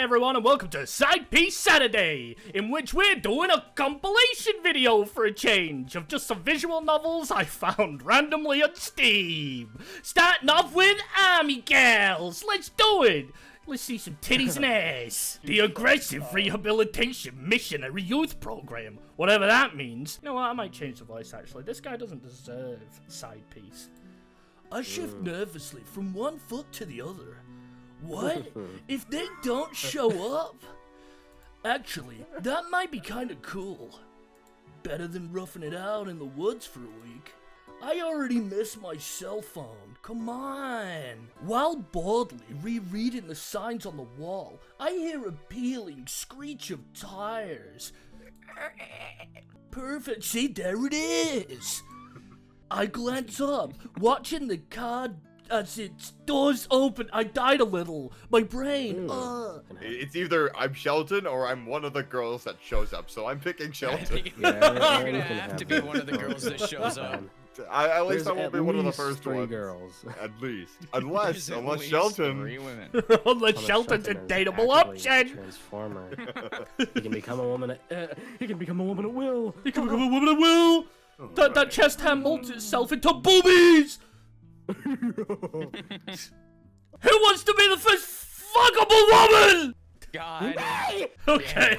everyone, and welcome to Side Piece Saturday, in which we're doing a compilation video for a change of just some visual novels I found randomly on Steam. Starting off with Army Gals. Let's do it. Let's see some titties and ass. The Aggressive Rehabilitation Missionary Youth Program. Whatever that means. You know what, I might change the voice actually. This guy doesn't deserve side piece. I shift nervously from one foot to the other. What? If they don't show up? Actually, that might be kinda cool. Better than roughing it out in the woods for a week. I already miss my cell phone. Come on. While boldly rereading the signs on the wall, I hear a peeling screech of tires. Perfect. See, there it is. I glance up, watching the car as its doors open. I died a little. My brain, It's either I'm Shelton or I'm one of the girls that shows up, so I'm picking Shelton. I think you're gonna have to be one of the girls that shows up. At least I won't be one of the first three ones. girls. At least. Unless There's Shelton. 3 women. Unless Shelton's a Shelton is dateable actually a option. Transformer. He can become a woman. He can become a woman at will. He can become a woman at will. That chest hand molds itself into boobies. Who wants to be the first fuckable woman? God. Okay. Okay.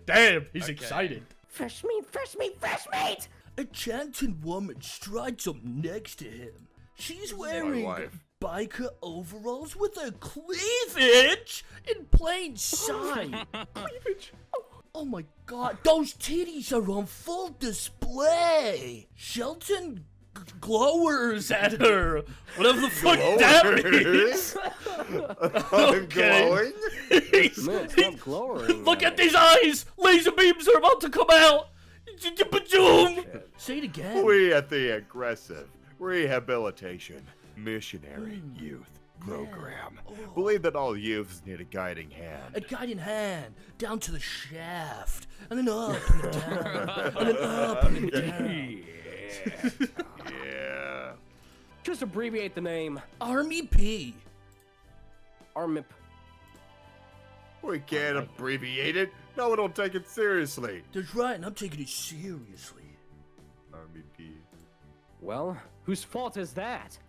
Damn, he's Okay. excited. Fresh meat, fresh meat, fresh meat! A chanting woman strides up next to him. She's my wearing wife. biker overalls with her cleavage in plain sight. Cleavage. Oh my god, those titties are on full display. Shelton glowers at her. Whatever the fuck that means. I'm Okay. glowing? Man, stop glowering. Look at these eyes! Laser beams are about to come out! Say it again. We at the Aggressive Rehabilitation Missionary Youth Program believe that all youths need a guiding hand. A guiding hand down to the shaft, and then up and then down, and then up and then down. Yeah. Just abbreviate the name. Army P. Armip. We can't abbreviate it. No one will take it seriously. That's right, and I'm taking it seriously. Army P. Well, whose fault is that?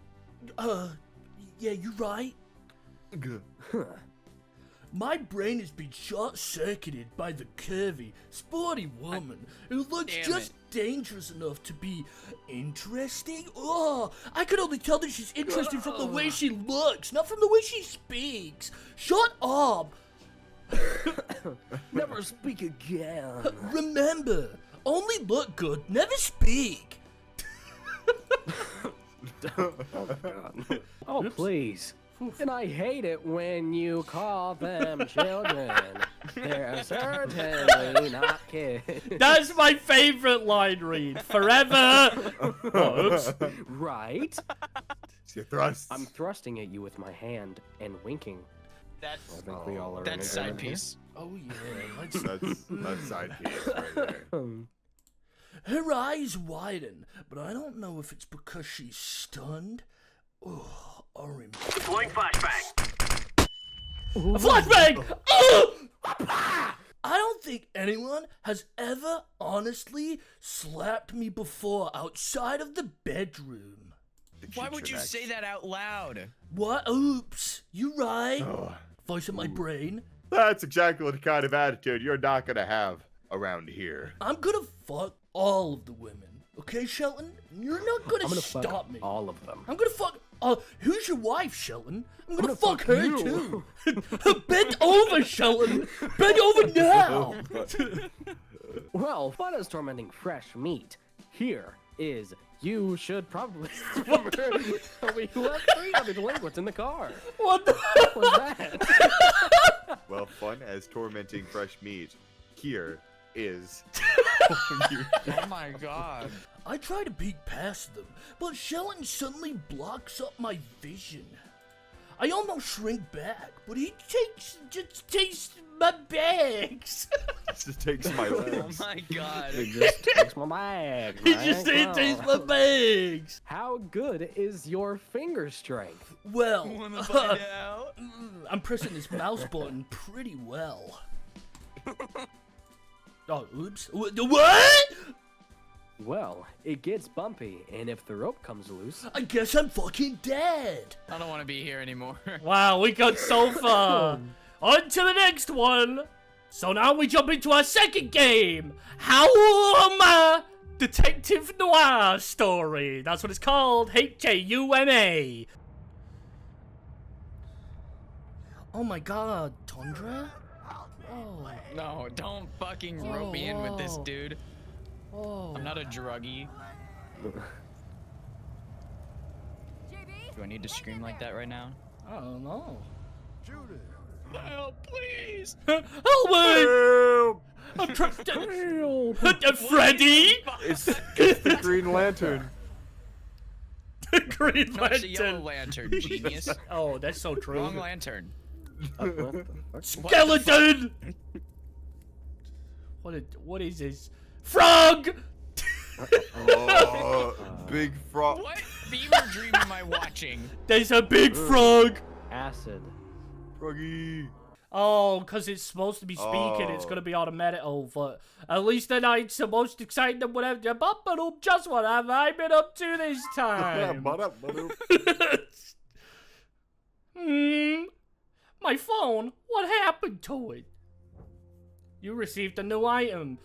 Yeah, you're right. My brain has been short-circuited by the curvy, sporty woman who looks Damn just dangerous enough to be interesting. Oh, I could only tell that she's interesting from the way she looks, not from the way she speaks. Shut up! Never speak again. Remember, only look good, never speak. Oh, please. And I hate it when you call them children. They're certainly not kids. That's my favorite line read. Forever. Oh, oops. Right? It's your thrust. I'm thrusting at you with my hand and winking. I That's think we all are. that's in side agreement here. piece. Oh yeah, let's... That's side piece right there. Her eyes widen, but I don't know if it's because she's stunned. Oh, or Deploying flashbang. a flashbang! Oh! I don't think anyone has ever honestly slapped me before outside of the bedroom. Why would you say that out loud? What? Oops. You right. Oh, Voice in my brain. that's exactly the kind of attitude you're not gonna have around here. I'm gonna fuck all of the women. Okay, Shelton? You're not gonna, I'm gonna stop fuck me. all of them. I'm gonna fuck. Who's your wife, Shelton? I'm gonna, gonna fuck fuck her you. too. Bend over, Shelton. Bend over now. Well, fun is tormenting fresh meat. Here is you should probably remember we left 3 other delinquents in the car. What the? What was that? Well, fun as tormenting fresh meat. Here is. Oh my god. I try to peek past them, but Shelton suddenly blocks up my vision. I almost shrink back, but he just takes my bags. just takes my Oh legs. my god. It just takes my bag. He right? just said, Well, taste my bags. How good is your finger strength? Well, Wanna find out? I'm pressing this mouse button pretty well. Oh, oops. What? Well, it gets bumpy, and if the rope comes loose, I guess I'm fucking dead. I don't want to be here anymore. Wow, we got so far. On to the next one. So now we jump into our second game. Hauma Detective Noir Story. That's what it's called. Hauma. Oh my god, Tundra? Oh. No, don't fucking rope me in with this, dude. Oh. I'm not a druggie. Do I need to scream like that right now? I don't know. Help, please! Oh my! I'm trapped. Freddy! It's the Green Lantern. Green No, it's a yellow Lantern. lantern, genius. Oh, that's so true. Wrong lantern. what the fuck? Skeleton! What is this? Frog! Oh, big frog. What fever dream am I watching? There's a big frog! Acid. Froggy. Oh, because it's supposed to be speaking, it's Oh. going to be automatic. Oh, but at least the night's the most exciting and whatever. Just what have I been up to this time? My phone? What happened to it? You received a new item.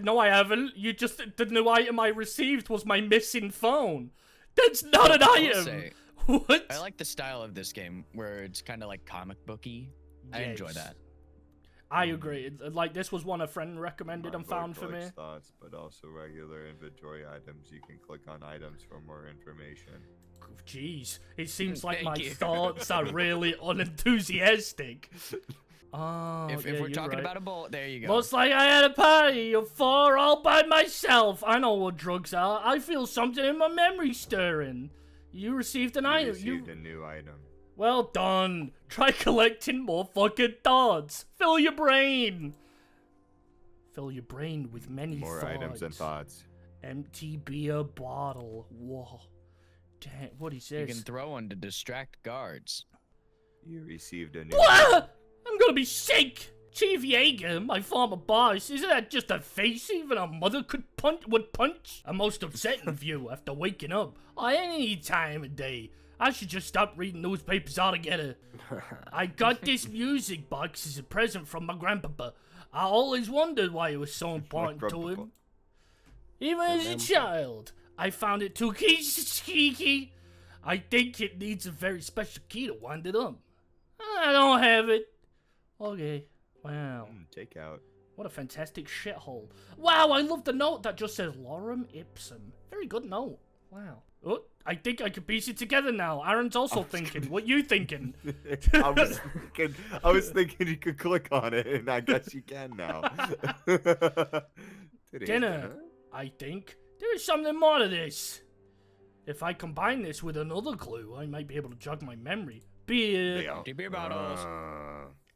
No, I haven't. The new item I received was my missing phone. That's not an I will item. say, What? I like the style of this game, where it's kind of like comic booky. I enjoy Yes. that. I agree. Like, this was one a friend recommended and found for me. Thoughts, but also regular inventory items. You can click on items for more information. Jeez, it seems like Thank my you. thoughts are really unenthusiastic. Oh, If yeah, we're you're talking right. about a bullet, there you go. Looks like I had a party of 4 all by myself. I know what drugs are. I feel something in my memory stirring. You received an You item. received a new item. Well done. Try collecting more fucking thoughts. Fill your brain. Fill your brain with many More thoughts. items and thoughts. Empty beer bottle. Whoa. Damn, what is You this? can throw one to distract guards. You received a new. Ah! I'm gonna be sick! Chief Yeager, my former boss, isn't that just a face even a mother would punch? A most upsetting view after waking up. Any time of day. I should just stop reading newspapers altogether. I got this music box as a present from my grandpapa. I always wondered why it was so important to grandpapa. him. Even as a child, I found it too key. I think it needs a very special key to wind it up. I don't have it. Okay. Wow. Take out. What a fantastic shithole. Wow, I love the note that just says Lorem Ipsum. Very good note. Wow. Oh, I think I could piece it together now. Aaron's also thinking. What you thinking? I was thinking you could click on it, and I guess you can now. Dinner. I think. There is something more to this. If I combine this with another clue, I might be able to jog my memory. Beer. Empty beer bottles.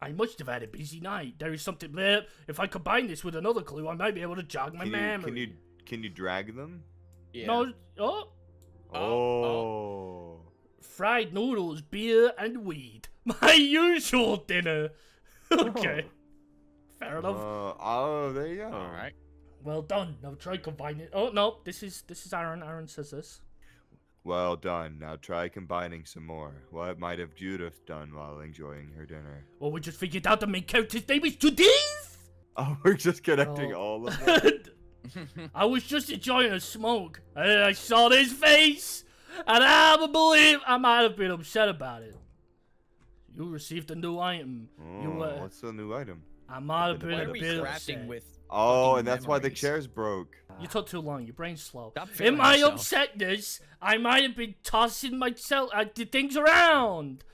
I must have had a busy night. There is something there. If I combine this with another clue, I might be able to jog my memory. Can you drag them? Yeah. No. Oh. Oh. Fried noodles, beer, and weed. My usual dinner. Okay. Fair enough. Oh, there you go. All right. Well done. Now try combining. Oh no, this is Aaron. Aaron says this. Well done. Now try combining some more. What might have Judith done while enjoying her dinner? Well, we just figured out the main character's name is Judith. Oh, we're just connecting Oh. all of them. I was just enjoying a smoke, and then I saw this face, and I believe I might have been upset about it. You received a new item. Oh, what's the new item? I might have Why been Why a are we bit crafting upset. with? Oh, fucking and that's why the memories? chairs broke. You took too long. Your brain's slow. Stop In feeling my yourself. upsetness, I might have been tossing myself, the things around.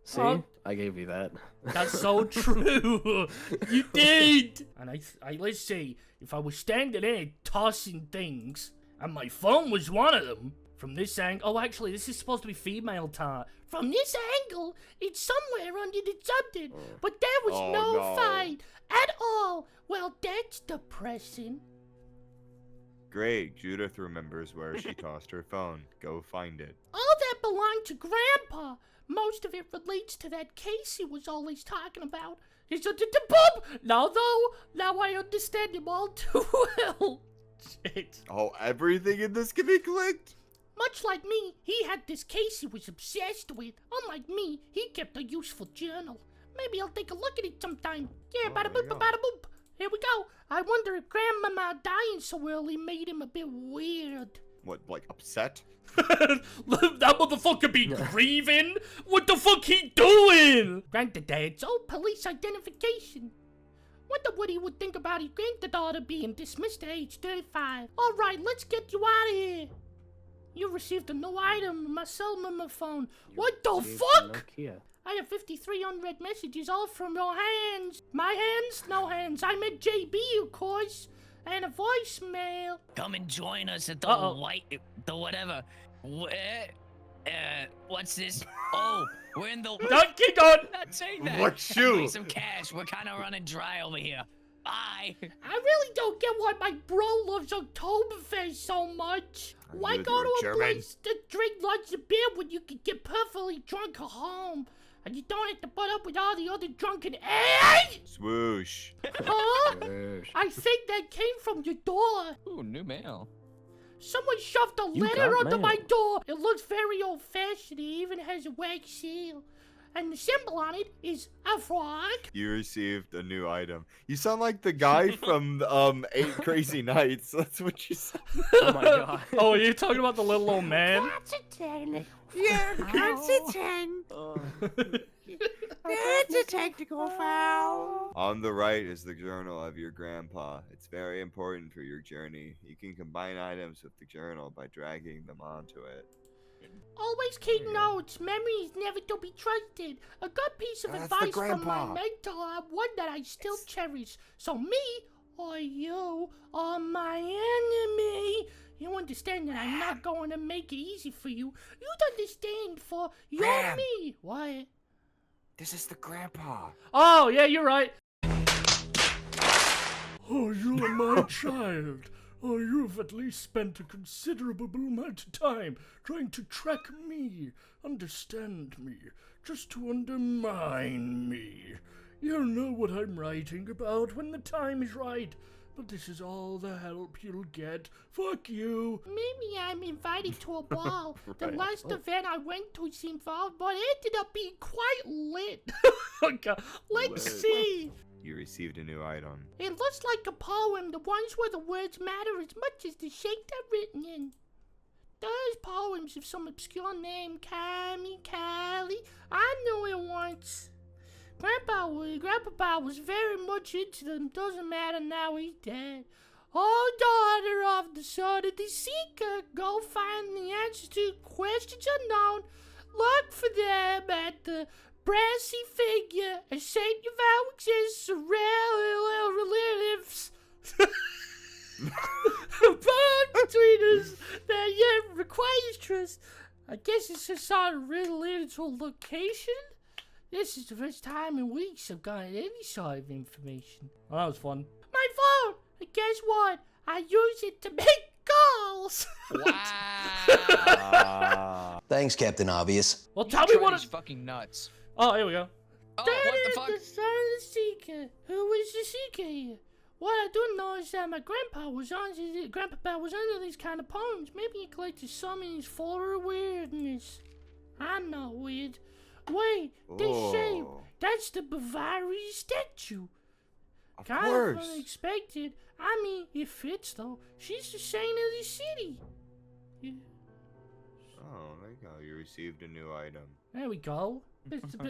See? Huh? I gave you that. That's so true. You did. And let's say, if I was standing there tossing things, and my phone was one of them, From this angle, oh, actually, this is supposed to be female part. From this angle, it's somewhere under the something, but there was no fight at all. Well, that's depressing. Great, Judith remembers where she tossed her phone. Go find it. All that belonged to Grandpa. Most of it relates to that case he was always talking about. He's a boom. Now I understand him all too well. Shit. Oh, everything in this can be clicked? Much like me, he had this case he was obsessed with. Unlike me, he kept a useful journal. Maybe I'll take a look at it sometime. Yeah, bada boop, bada boop. Here we go. I wonder if Grandmama dying so early made him a bit weird. What, like upset? That motherfucker be grieving? What the fuck he doing? Granddad's old police identification. Wonder what he would think about his granddaughter being dismissed at age 35. Alright, let's get you out of here. You received a new item on my cell phone. What the fuck? I have 53 unread messages, all from your hands. My hands? No hands. I meant JB, of course. And a voicemail. Come and join us at the whatever. What's this? Oh, we're in the. Donkey Kong. Not saying that. What shoe? Need some cash. We're kind of running dry over here. Bye. I really don't get why my bro loves Oktoberfest so much. Why you go to a German? place to drink lots of beer when you can get perfectly drunk at home? And you don't have to put up with all the other drunken Swoosh. Huh? I think that came from your door. Ooh, new mail. Someone shoved a letter under my door. It looks very old-fashioned. It even has a wax seal. And the symbol on it is a frog. You received a new item. You sound like the guy from 8 Crazy Nights. That's what you said. Oh my god. Oh, you're talking about the little old man? Yeah, Constantine. It's a technical foul. On the right is the journal of your grandpa. It's very important for your journey. You can combine items with the journal by dragging them onto it. Always keep notes. Memory is never to be trusted. A good piece of advice from my mentor, one that I still cherish. So me or you are my enemy. You understand that I'm not going to make it easy for you. You'd understand for you and me. What? This is the grandpa. Oh, yeah, you're right. Oh, you are my child. Oh, you've at least spent a considerable amount of time trying to track me, understand me, just to undermine me. You'll know what I'm writing about when the time is right, but this is all the help you'll get. Fuck you. Maybe I'm invited to a ball. The last event I went to seemed involved, but it ended up being quite lit. Okay, let's see. You received a new item. It looks like a poem, the ones where the words matter as much as the shape they're written in. Those poems of some obscure name, Kami, Callie, I knew it once. Grandpa was very much into them, doesn't matter now, he's dead. Oh, daughter of the son of the seeker, go find the answers to questions unknown. Look for them at the brassy figure, a saint of our exists, relatives. A bond between us that yet requires trust. I guess it's just sort of related to a location. This is the first time in weeks I've gotten any sort of information. Oh, that was fun. My phone! And guess what? I use it to make calls! Wow. Thanks, Captain Obvious. Well, tell me what is it's... fucking nuts. Oh, here we go. Oh, That what the is fuck? the son of the seeker. Who is the seeker here? What I do know is that my grandpa was under these kind of poems. Maybe he collected some in his folder of weirdness. I'm not weird. Wait, this shape, that's the Bavarian statue. Of Kind course. of unexpected. I mean, it fits though. She's the saint of the city. Yeah. Oh, there you go. You received a new item. There we go.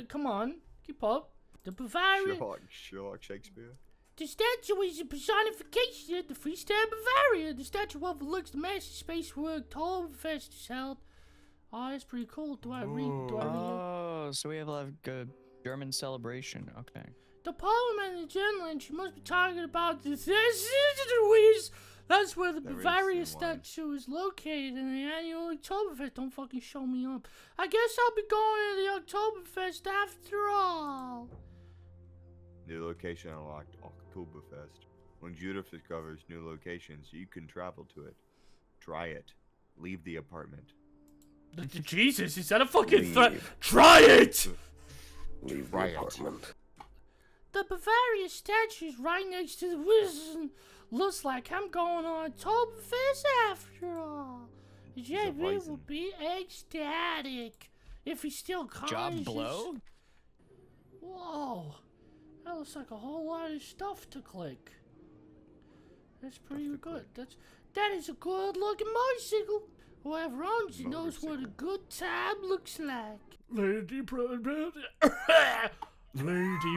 Come on, keep up. The Bavarian. Sherlock Shakespeare. The statue is a personification of the free state of Bavaria. The statue overlooks the massive space where Oktoberfest is held. Oh, that's pretty cool. Do I read? Oh, so we have like a German celebration. Okay. The poem and the journal entry must be talking about the That's where the That Bavaria racist wine. statue is located in the annual Oktoberfest. Don't fucking show me up. I guess I'll be going to the Oktoberfest after all. New location unlocked Oktoberfest. When Judah discovers new locations, you can travel to it. Try it. Leave the apartment. Jesus, is that a fucking threat? Leave. Try it! Leave Riot. the apartment. The Bavaria statue's right next to the wizard. Looks like I'm going on Oktoberfest after all. JB will poison. be ecstatic if he's still conscious. Job blow? Whoa, that looks like a whole lot of stuff to click. That's pretty good. That is a good looking motorcycle. Whoever owns it knows what a good time looks like. Lady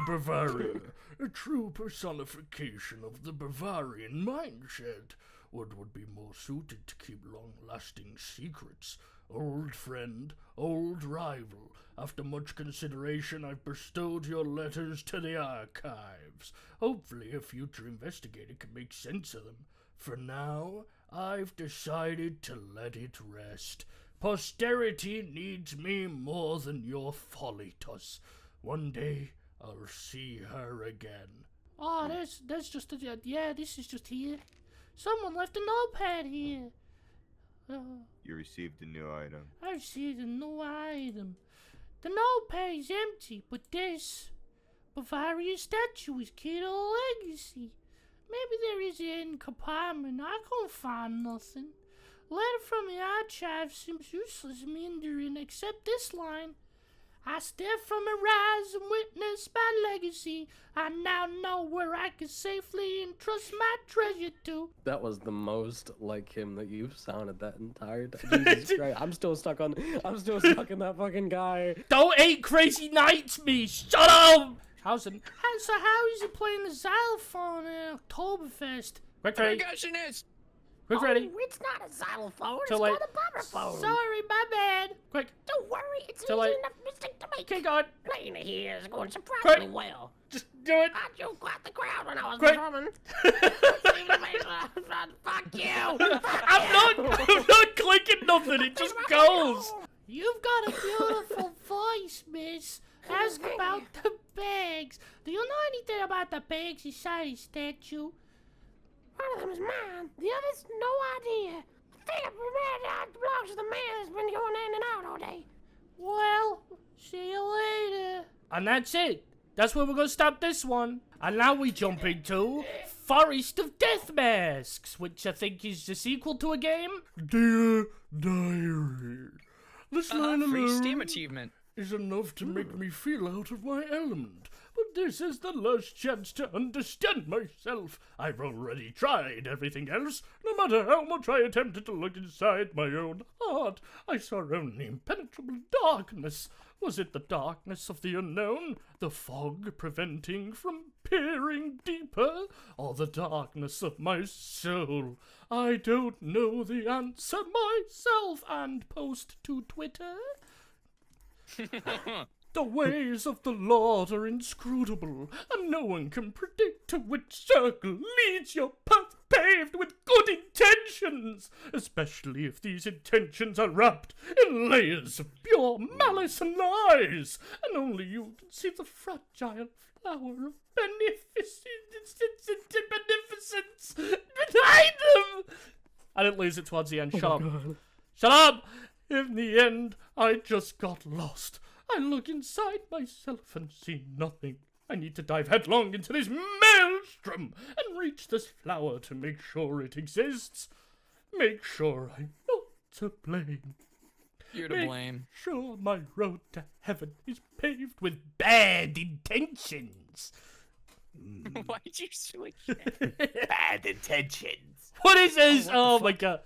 Bavaria, a true personification of the Bavarian mindset. What would be more suited to keep long-lasting secrets? Old friend, old rival. After much consideration, I've bestowed your letters to the archives. Hopefully a future investigator can make sense of them. For now, I've decided to let it rest. Posterity needs me more than your folly does. One day, I'll see her again. Oh, that's just yeah, this is just here. Someone left a notepad here. You received a new item. I received a new item. The notepad is empty, but this Bavaria statue is key to the legacy. Maybe there is a hidden compartment. I can't find nothing. Letter from the archive seems useless and meandering, except this line. I stare from a rise and witness my legacy. I now know where I can safely entrust my treasure to. That was the most like him that you've sounded that entire time. Jesus Christ. I'm still stuck in that fucking guy. Don't 8 crazy nights me. Shut up. How is he playing the xylophone at Oktoberfest? Quick, ready. Percussionist! Quick, ready. Oh, it's not a xylophone. Too It's late. called a vibraphone. Sorry, my bad. Quick. Don't worry. It's Too an late. easy enough mistake to make. Keep going. Playing it here is going surprisingly well. Just do it. I joked at the crowd when I was Quick. performing. Fuck you. I'm not clicking nothing. It just goes. You've got a beautiful voice, miss. Ask about the bags. Do you know anything about the bags inside his statue? One of them is mine. The other's no idea. I think it belongs to the man that's been going in and out all day. Well, see you later. And that's it. That's where we're gonna stop this one. And now we jump into Forest of Death Masks, which I think is the sequel to a game. Dear Diary, this line Free alone Steam achievement. is enough to make me feel out of my element. But this is the last chance to understand myself. I've already tried everything else. No matter how much I attempted to look inside my own heart, I saw only impenetrable darkness. Was it the darkness of the unknown, the fog preventing from peering deeper, or the darkness of my soul? I don't know the answer myself. And post to Twitter. The ways of the Lord are inscrutable, and no one can predict to which circle leads your path paved with good intentions, especially if these intentions are wrapped in layers of pure malice and lies, and only you can see the fragile flower of beneficence behind them. I didn't lose it towards the end. Shut up. Shut up! In the end, I just got lost. I look inside myself and see nothing. I need to dive headlong into this maelstrom and reach this flower to make sure it exists. Make sure I'm not to blame. You're to blame. Sure my road to heaven is paved with bad intentions. Why'd you switch? Bad intentions. What is this? Oh my god.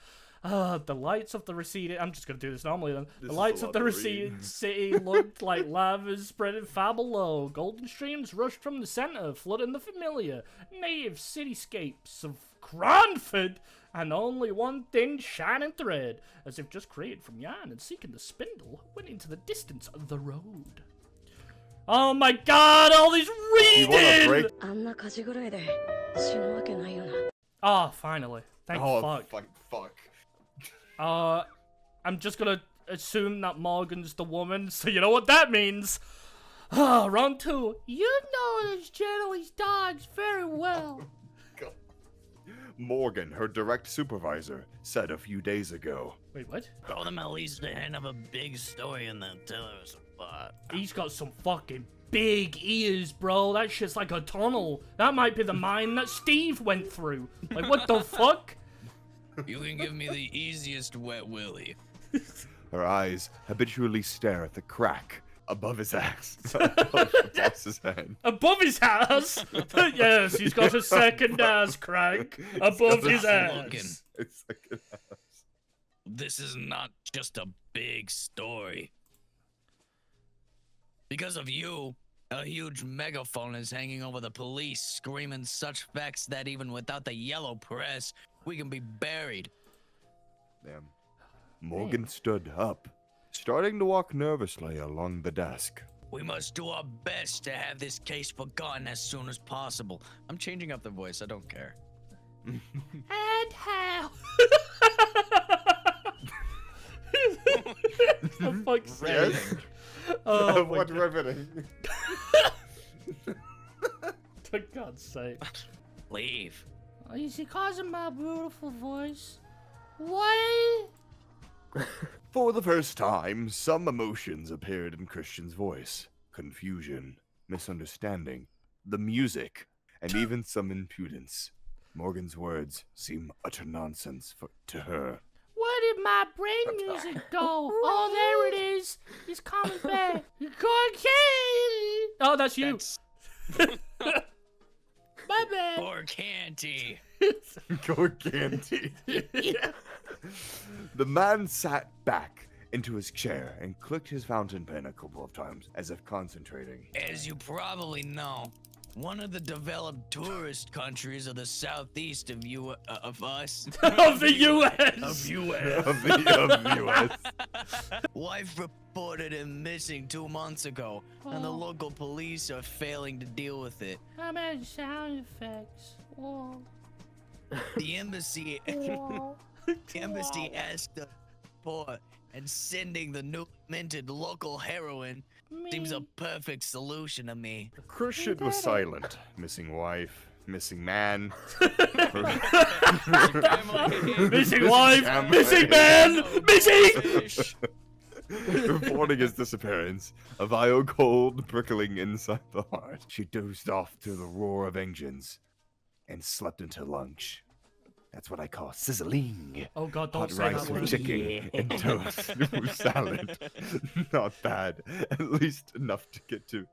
The lights of the receding... I'm just going to do this normally then. This The is lights a of lot the to receding read. city looked like lava spreading far below. Golden streams rushed from the center, flooding the familiar native cityscapes of Cranford. And only one thin shining thread, as if just created from yarn and seeking the spindle, went into the distance of the road. Oh my god, all these You wanna reading! break? あんな火事ぐらいで死ぬわけないよな。 Ah, finally. Thank Oh, fuck. fuck. I'm just gonna assume that Morgan's the woman, so you know what that means. Round 2. You know those Janely's dogs very well. God. Morgan, her direct supervisor, said a few days ago. Wait, what? Throw them at least the end of a big story and then tell us what. He's got some fucking big ears, bro. That shit's like a tunnel. That might be the mine that Steve went through. Like, what the fuck? You can give me the easiest wet willy. Her eyes habitually stare at the crack above his ass. Above the boss's head. Above his ass? Yes, he's got a second ass crack above his Logan, ass. It's like an ass. this is not just a big story. Because of you, a huge megaphone is hanging over the police, screaming such facts that even without the yellow press, we can be buried. Damn. Morgan stood up, starting to walk nervously along the desk. We must do our best to have this case forgotten as soon as possible. I'm changing up the voice, I don't care. And how? For fuck's sake. Yes? Oh, my What God. riveting. For God's sake. Leave. Is he causing my beautiful voice? What? For the first time, some emotions appeared in Christian's voice. Confusion, misunderstanding, the music, and even some impudence. Morgan's words seem utter nonsense to her. Where did my brain music go? Oh, there it is. He's coming back. Cocaine. Oh, that's you. That's My bad. poor Canty. Go Candy. The man sat back into his chair and clicked his fountain pen a couple of times, as if concentrating. As you probably know, one of the developed tourist countries of the southeast of us. Of the U.S. Of U.S. Of the U.S. Wife reported him missing 2 months ago, and the Oh. local police are failing to deal with it. I made sound effects. Whoa. The embassy, Whoa. the embassy asked the report, and sending the new minted local heroin seems a perfect solution to me. Christian was silent. Missing wife, missing man. Missing wife, Family. missing man, missing. Reporting his disappearance, a vile cold prickling inside the heart. She dozed off to the roar of engines and slept until lunch. That's what I call sizzling. Oh God, don't Hot say rice that with word. chicken and toast with salad. Not bad. At least enough to get to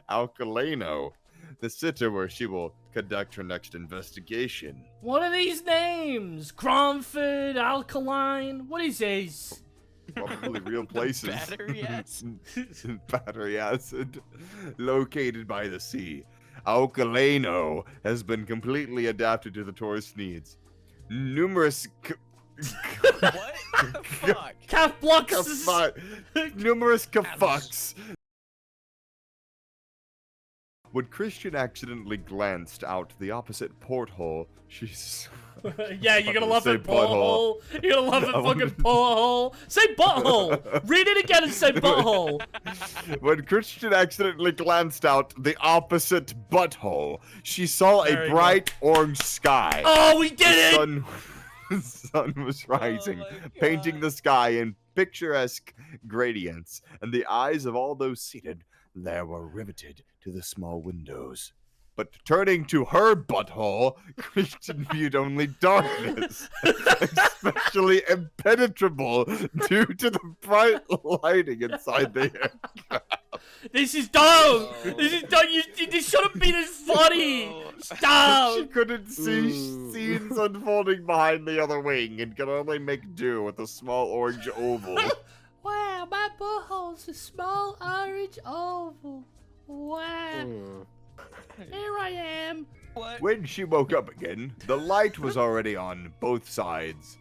Alcaleno, the city where she will conduct her next investigation. What are these names? Cromford, Alkaline. What is this? Probably real places. Battery acid. Battery acid. Located by the sea, Alcaleno has been completely adapted to the tourist needs. Numerous What the fuck? Calf blocks. numerous kafucks. When Christian accidentally glanced out the opposite porthole, she's Yeah, you're gonna love Say it, porthole. You're gonna love it, fucking porthole. Say butthole. Read it again and say butthole. When Christian accidentally glanced out the opposite butthole, she saw There a you bright orange sky. Oh, we did The it! sun, the sun was rising, my painting God. the sky in picturesque gradients, and the eyes of all those seated there were riveted to the small windows. But turning to her butthole, Christian viewed only darkness, especially impenetrable due to the bright lighting inside the air. This is dumb. This is dumb. This shouldn't be this funny. Stop. She couldn't see scenes unfolding behind the other wing and could only make do with a small orange oval. Wow, my butthole's a small orange oval. Wow. Here I am. What? When she woke up again, the light was already on both sides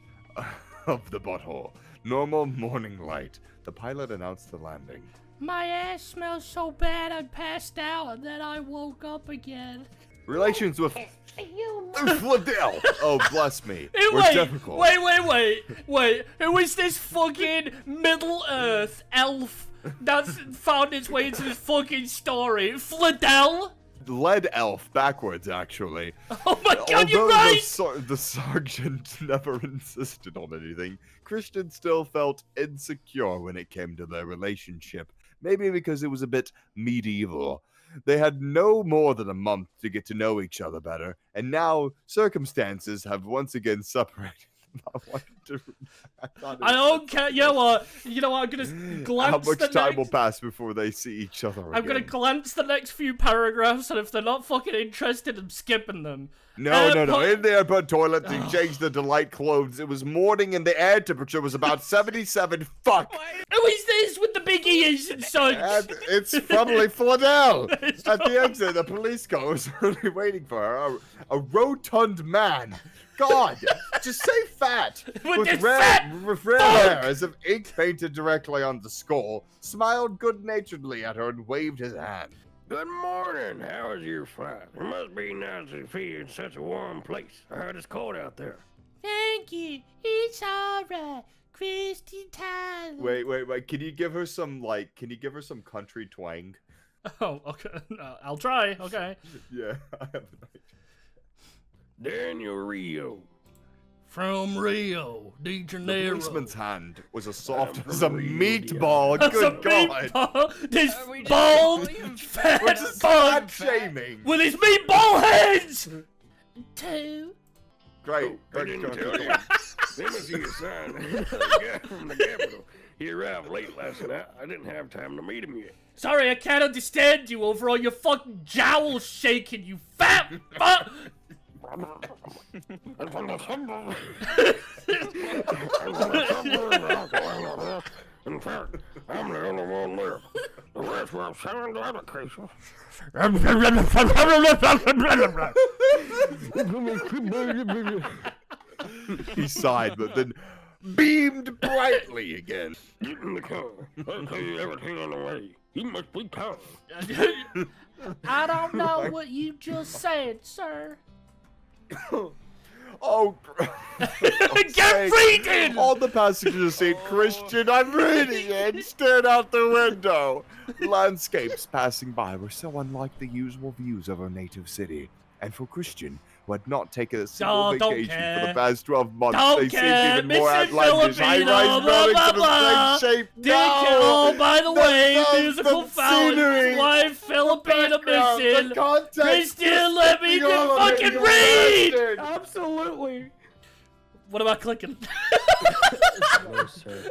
of the butthole. Normal morning light. The pilot announced the landing. My ass smells so bad I passed out and then I woke up again. Relations with You Fladell. Oh, bless me. Hey, Were difficult. wait. Who is this fucking Middle Earth elf that's found its way into this fucking story? Fladell? Lead elf backwards, actually. Oh my god, Although you're right! the sergeant never insisted on anything, Christian still felt insecure when it came to their relationship. Maybe because it was a bit medieval. They had no more than a month to get to know each other better, and now circumstances have once again separated. I don't care. You know what? I'm gonna glance. How much the time next... will pass before they see each other again? I'm gonna glance the next few paragraphs, and if they're not fucking interested, I'm skipping them. No. In the airport toilet, they changed the delight clothes. It was morning, and the air temperature was about 77. Fuck. Who is this with the big ears and such? And it's probably Fladell. At the exit, the police car was only waiting for her. A rotund man. God, just say fat. With red fuck! hair, as if ink painted directly on the skull, smiled good-naturedly at her and waved his hand. Good morning. How is your flight? It must be nice to be in such a warm place. I heard it's cold out there. Thank you. It's alright. Christy Tyler. Wait. Can you give her some country twang? Oh, okay. I'll try. Okay. Yeah, I have an idea. Daniel Rio. From Rio de The Janeiro. policeman's hand was as soft I'm as a from Rio de meatball. That's a Good God. meatball. This Are we just bald, calling him fat We're just fuck fat shaming. with his meatball heads. Two. Great. I didn't tell you. They must see a sign. The guy from the capital. He arrived late last night. I didn't have time to meet him yet. Sorry, I can't understand you over all your fucking jowls shaking, you fat fuck. And from the suburbs. In fact, I'm the only one left. The rest were signed other cases. He sighed, but then beamed brightly again. Get in the car. I'll tell you everything on the way. He must be tough. I don't know what you just said, sir. Oh, Get reading! All the passengers said, Christian, I'm reading it, stared out the window. Landscapes passing by were so unlike the usual views of our native city. And for Christian, who had not taken a single Oh, don't vacation for care. the past 12 months, Don't they care. seemed even more Mr. outlandish. Filipino, High-rise blah, buildings blah, in blah. the same shape. Oh, by the way, The musical scenery, fountain, wife, Filipino background, mission. the context, Christian, let me all of it, fucking you read! bastard. Absolutely. What am I clicking? No, sir.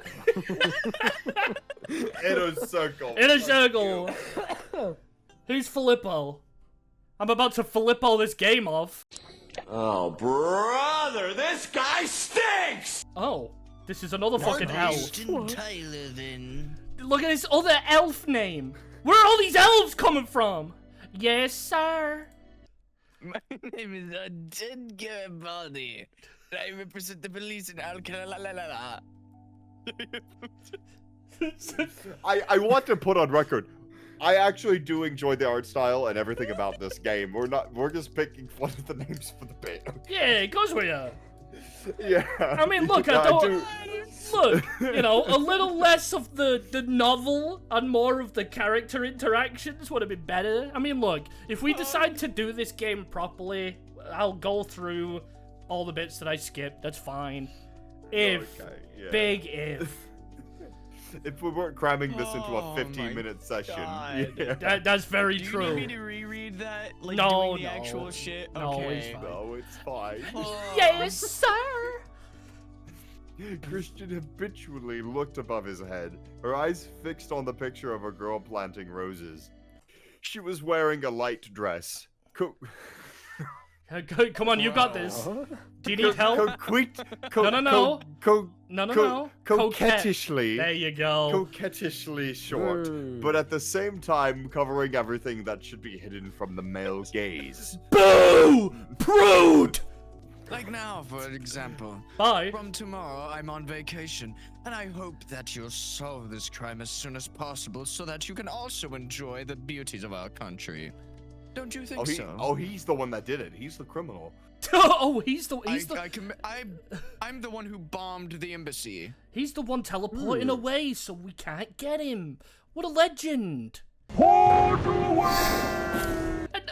In a circle. In a circle. Who's Filippo? I'm about to Filippo this game off. Oh, brother, this guy stinks! Oh, this is another fucking elf. Christian Tyler, then. Look at this other elf name. Where are all these elves coming from? Yes, sir. My name is Dead Garibaldi. I represent the police in Alcala. I want to put on record, I actually do enjoy the art style and everything about this game. We're just picking one of the names for the bit. Yeah, it goes with you. Yeah. I mean, look, Yeah, I don't. do. Look, a little less of the novel and more of the character interactions would have been better. I mean, look, if we decide to do this game properly, I'll go through all the bits that I skipped. That's fine. If, Okay, yeah. big if. If we weren't cramming this into a Oh 15-minute session. God. Yeah. That's very Do you true. need me to reread that? Like No, doing the no. actual shit? No, Okay. it's fine. No, it's fine. Yes, sir. Christian habitually looked above his head, her eyes fixed on the picture of a girl planting roses. She was wearing a light dress. Come on, you got this. Do you need help? No. No. Coquettishly. There you go. Coquettishly short, but at the same time covering everything that should be hidden from the male gaze. Boo! Prude! Like now, for example. Bye. From tomorrow, I'm on vacation, and I hope that you'll solve this crime as soon as possible so that you can also enjoy the beauties of our country. Don't you think so? Oh, he's the one that did it. He's the criminal. Oh, I'm the one who bombed the embassy. He's the one teleporting away, so we can't get him. What a legend! And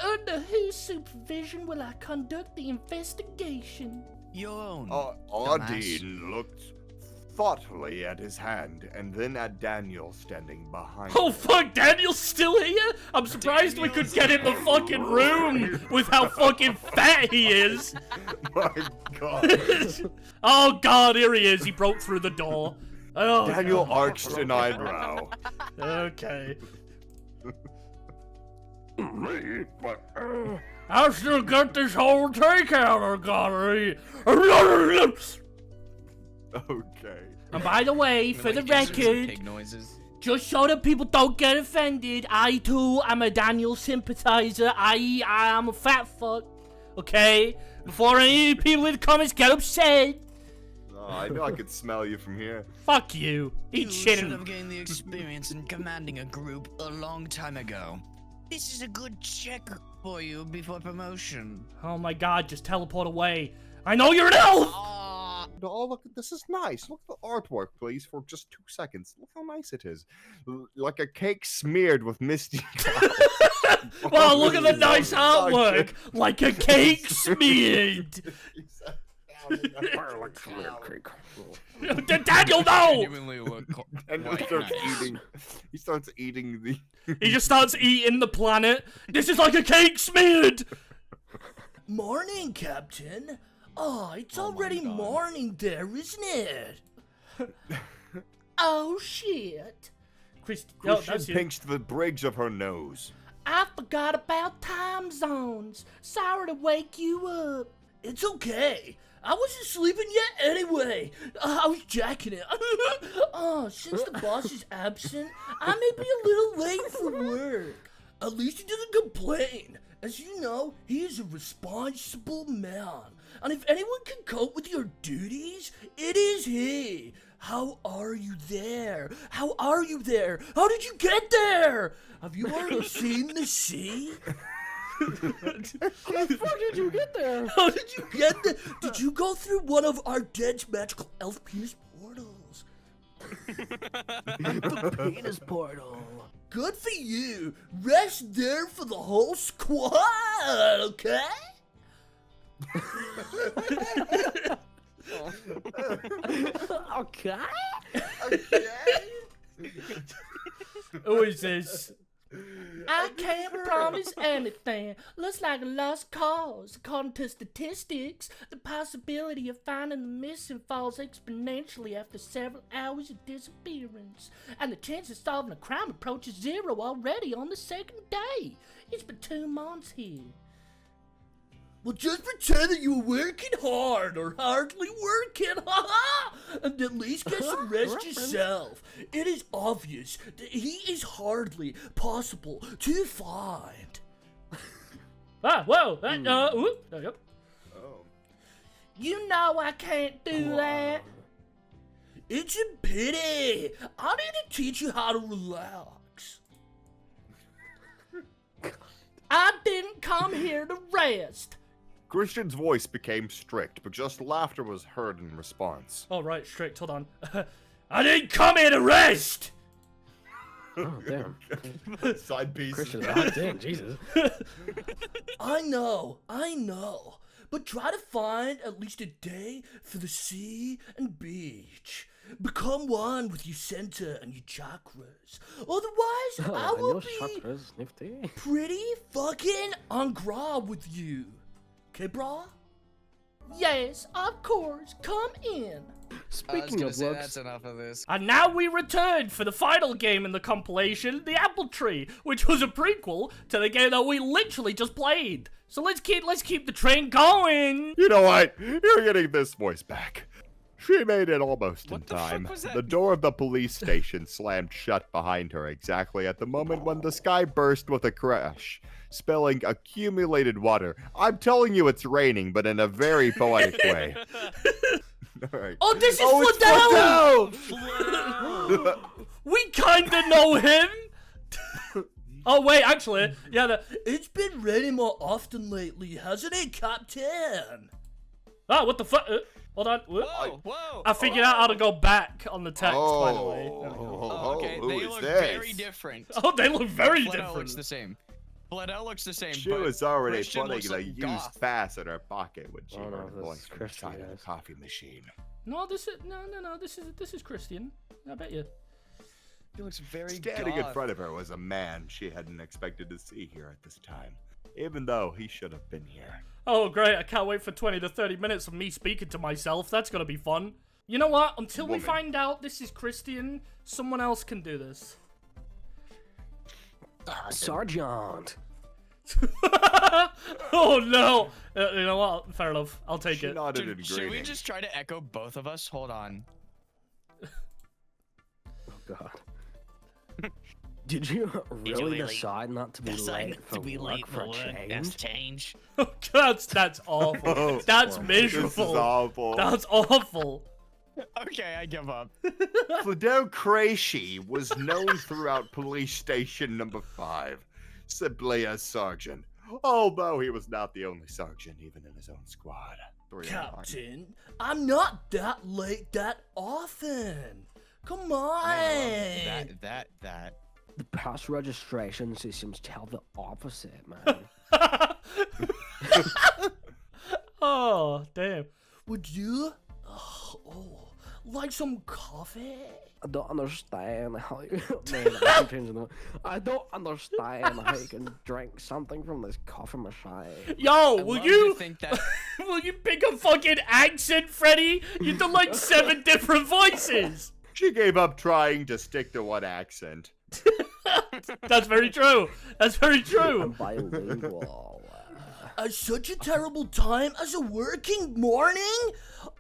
under whose supervision will I conduct the investigation? Your own. Ardeen looked thoughtfully at his hand and then at Daniel standing behind Oh him. fuck, Daniel's still here? I'm surprised we could get in the fucking room with how fucking fat he is. My God. Oh god, here he is. He broke through the door. Oh, Daniel God. arched an eyebrow. Okay. Me? But, I still got this whole takeout I gotta eat. Okay. And by the way, for the record, Pig noises. just so that people don't get offended, I too am a Daniel sympathizer, i.e. I am a fat fuck. Okay? Before any of the people in the comments get upset. Oh, I know I could smell you from here. Fuck you. Eat You shit should and... have gained the experience in commanding a group a long time ago. This is a good check for you before promotion. Oh my god, just teleport away. I know you're an elf! Oh, look, this is nice. Look at the artwork, please, for just 2 seconds. Look how nice it is. Like a cake smeared with misty clouds. Well, look at the nice artwork. Like a cake smeared. I like some of that cake. Daniel, no! Genuinely look And quite he starts nice. eating. He starts eating the. He just starts eating the planet. This is like a cake smeared. Morning, Captain. Oh, it's already morning there, isn't it? Oh, shit. Christy, oh, that's Christian you. pinched the bridge of her nose. I forgot about time zones. Sorry to wake you up. It's okay. I wasn't sleeping yet anyway. I was jacking it. Since the boss is absent, I may be a little late for work. At least he doesn't complain. As you know, he is a responsible man. And if anyone can cope with your duties, it is he. How are you there? How are you there? How did you get there? Have you already seen the sea? How the fuck did you get there? How did you get there? Did you go through one of our dead's magical elf penis portals? The penis portal. Good for you. Rest there for the whole squad, okay? Okay. Who is this? I can't promise anything. Looks like a lost cause. According to statistics, the possibility of finding the missing falls exponentially after several hours of disappearance. And the chance of solving a crime approaches zero already on the second day. It's been 2 months here. Well, just pretend that you were working hard or hardly working, and at least get some rest yourself. It is obvious that he is hardly possible to find. Whoa, yep. Oh. You know I can't do that. It's a pity. I need to teach you how to relax. I didn't come here to rest. Christian's voice became strict, but just laughter was heard in response. Oh, right, strict, hold on. I didn't come here to rest! Oh, damn. Side piece. Christian's locked in, Jesus. I know. But try to find at least a day for the sea and beach. Become one with your center and your chakras. Otherwise, I and will your be chakras nifty. pretty fucking en gras with you. Okay, brah? Yes, of course. Come in. Speaking of looks, that's enough of this. And now we return for the final game in the compilation, The Apple Tree, which was a prequel to the game that we literally just played. So let's keep the train going. You know what? You're getting this voice back. She made it almost in What the fuck time. was that? The door of the police station slammed shut behind her exactly at the moment when the sky burst with a crash, spilling accumulated water. I'm telling you it's raining, but in a very poetic way. All right. Oh, this is it's Fladell! We kinda know him. Oh, wait, actually, yeah, it's been raining more often lately, hasn't it, Captain? Oh, what the fuck? Hold on. Whoa, whoa. I figured out how to go back on the text, by the way. Oh, okay. who They is look this? very different. Oh, they look very Fledell different. looks the same. Fledell looks the same. She but was already Christian putting looks the like used goth. pass in her pocket when she Oh, no, heard a this voice is from Christian, inside the guys. coffee machine. No, this is Christian. I bet you. He looks very Standing in goth. front of her was a man she hadn't expected to see here at this time, even though he should have been here. Oh, great. I can't wait for 20 to 30 minutes of me speaking to myself. That's gonna be fun. You know what? Until we Woman. find out this is Christian, someone else can do this. Sergeant. Oh, no. You know what? Fair enough. I'll take She it. nodded in Should we greeting. just try to echo both of us? Hold on. Oh God. Did you really decide not to be late for work for a change? change. That's awful. Oh, That's This miserable. is awful. That's awful. Okay, I give up. Fidel Crazy was known throughout police station number 5, simply as Sergeant, although he was not the only sergeant even in his own squad. Captain, I'm not that late that often. Come on. That. The past registration systems tell the opposite, man. Oh, damn. Would you? Like some coffee? I don't understand how you man, I'm changing the I don't understand how you can drink something from this coffee machine. Yo, I will love you to think that will you pick a fucking accent, Freddy? You've done like 7 different voices. She gave up trying to stick to one accent. That's very true. That's very I'm true. bilingual. Such a terrible time as a working morning?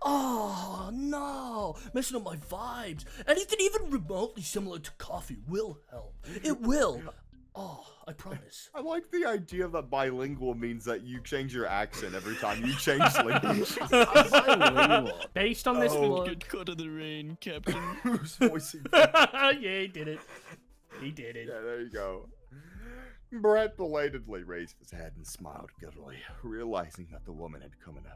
Oh, no. Messing up my vibes. Anything even remotely similar to coffee will help. It will. Oh, I promise. I like the idea that bilingual means that you change your accent every time you change language. I'm bilingual. Based on this Oh, vlog. get caught in the rain, Captain. Who's voicing? Yeah, he did it. He did it. Yeah, there you go. Brett belatedly raised his head and smiled guiltily, realizing that the woman had come in a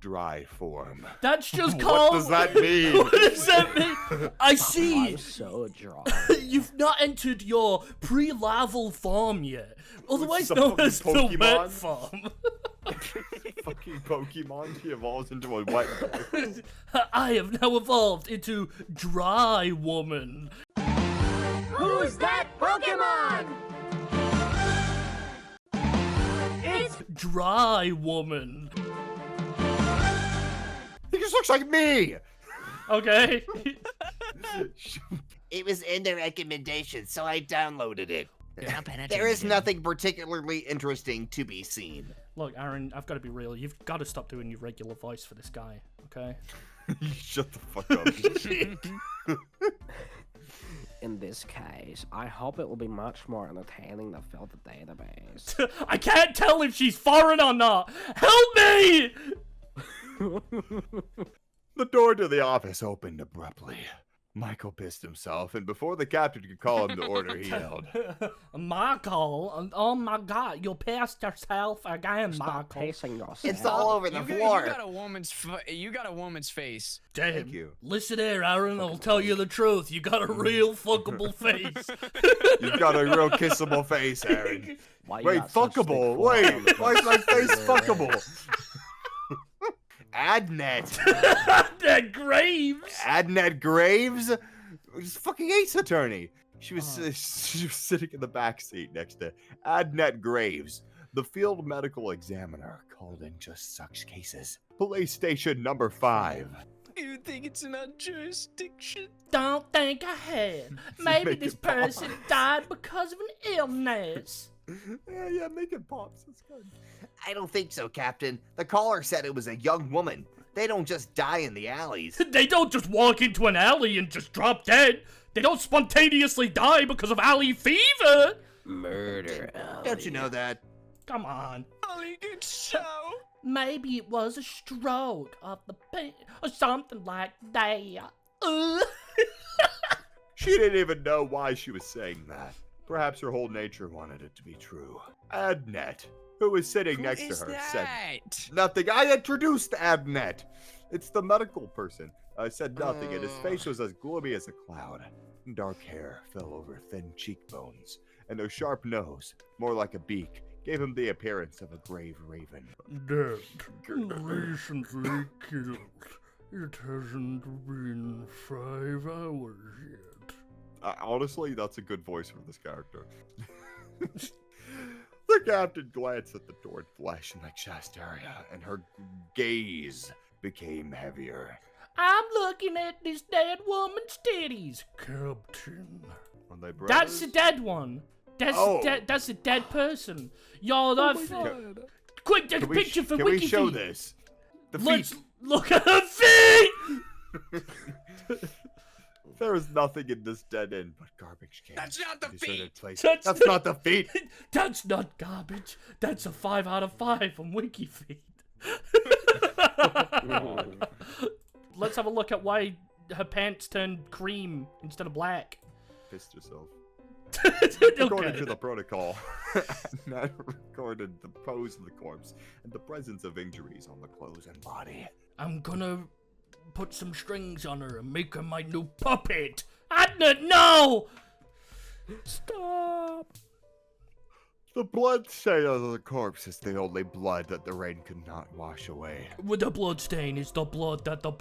dry form. That's just What called. does that mean? What does that mean? I see. I'm so dry. You've not entered your pre-larval form yet, otherwise Some known as the fucking wet Pokemon? form. Fucking Pokemon, he evolves into a wet boy. I have now evolved into Dry Woman. Who's that Pokemon? Dry Woman. He just looks like me! Okay. It was in the recommendations, so I downloaded it. Not paying There is attention. nothing particularly interesting to be seen. Look, Aaron, I've got to be real. You've got to stop doing your regular voice for this guy, okay? Shut the fuck up. In this case, I hope it will be much more entertaining than fill the database. I can't tell if she's foreign or not. Help me! The door to the office opened abruptly. Michael pissed himself, and before the captain could call him to order, he yelled, Michael, oh my God, you pissed yourself again, Stop Michael. pacing yourself. It's all over the floor. You got a woman's face. Damn. Thank you. Listen here, Aaron, I'll tell you the truth. You got a real fuckable face. You've got a real kissable face, Aaron. Why you Wait, got such thick fuckable. fur Wait, on the why is my face Yeah. fuckable? Adnet. That Graves. Adnet Graves? She's fucking Ace Attorney. She was sitting in the back seat next to Adnet Graves, the field medical examiner called in just such cases. Police station number 5. You think it's in our jurisdiction? Don't think ahead. Maybe Make this it pop. person died because of an illness. Yeah, make it pops. That's good. I don't think so, Captain. The caller said it was a young woman. They don't just die in the alleys. They don't just walk into an alley and just drop dead. They don't spontaneously die because of alley fever. Murder. Don't you know that? Come on. Ollie, good show. Maybe it was a stroke of the pain or something like that. She didn't even know why she was saying that. Perhaps her whole nature wanted it to be true. Adnet, who was sitting Who next is to her, that? said nothing. I introduced Adnet. It's the medical person. I said nothing, and his face was as gloomy as a cloud. Dark hair fell over thin cheekbones, and a sharp nose, more like a beak, gave him the appearance of a grave raven. Dead. Recently killed. It hasn't been 5 hours yet. Honestly, that's a good voice for this character. The captain glanced at the torn flesh in the chest area, and her gaze became heavier. I'm looking at this dead woman's titties, Captain. Are they That's brothers? a dead one. That's a dead person. Yo, quick, take a picture for Can Wiki we show feed. this? The Let's feet. look at her feet! There is nothing in this dead end but garbage cans. That's not the deserted feet. place. That's That's not the feet. That's not garbage. That's a 5 out of 5 on WikiFeed. Let's have a look at why her pants turned cream instead of black. Pissed yourself. Okay. According to the protocol, Nat recorded the pose of the corpse and the presence of injuries on the clothes and body. I'm gonna put some strings on her and make her my new puppet. Adnet, no! Stop! The blood stain of the corpse is the only blood that the rain could not wash away. With the blood stain is the blood that the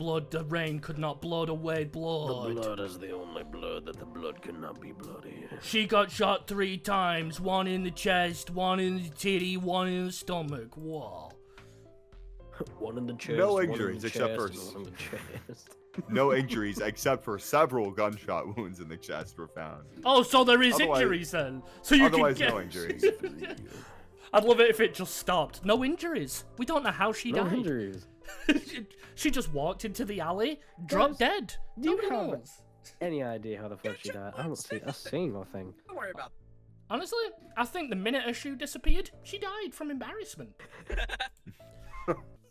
rain could not blot away blood. The blood is the only blood that the blood cannot be bloody. She got shot 3 times, 1 in the chest, 1 in the titty, 1 in the stomach. Whoa. One in the chest. No one in injuries the except for chest, and one in the chest. No injuries except for several gunshot wounds in the chest were found. Oh, so there is Otherwise- injuries then. So you Otherwise, can get... no injuries. I'd love it if it just stopped. No injuries. We don't know how she No died. injuries. She just walked into the alley, dropped dead. Do you Nobody have knows. any idea how the fuck she died? I haven't seen a single thing. Don't worry about Honestly, I think the minute her shoe disappeared, she died from embarrassment.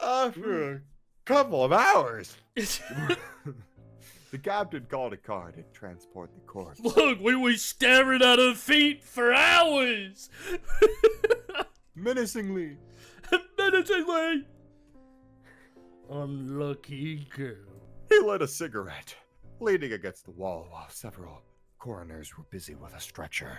After a couple of hours, the captain called a car to transport the corpse. Look, we were staring at her feet for hours. Menacingly, Menacingly. Unlucky girl. he lit a cigarette, leaning against the wall while several coroners were busy with a stretcher.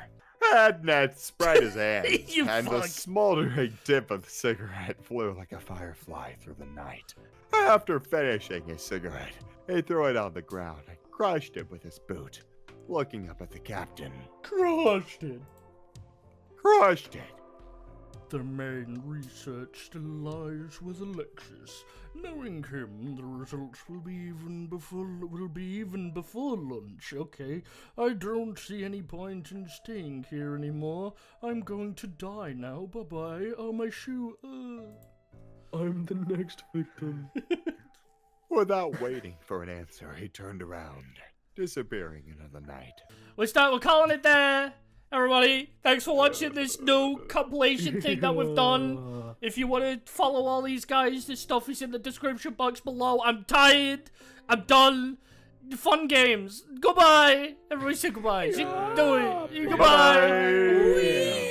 Adnet spread his hands, You and the fuck. smoldering tip of the cigarette flew like a firefly through the night. After finishing his cigarette, he threw it on the ground and crushed it with his boot, looking up at the captain. Crushed it. Crushed it! The main research still lies with Alexis. Knowing him, the results will be even before lunch, okay? I don't see any point in staying here anymore. I'm going to die now. Bye-bye. Oh, my shoe. I'm the next victim. Without waiting for an answer, he turned around, disappearing into the night. We're calling it there. Everybody, thanks for watching this new compilation thing that we've done. If you want to follow all these guys, this stuff is in the description box below. I'm tired. I'm done. Fun games. Goodbye. Everybody say goodbye. Do it. Goodbye. Bye. Whee!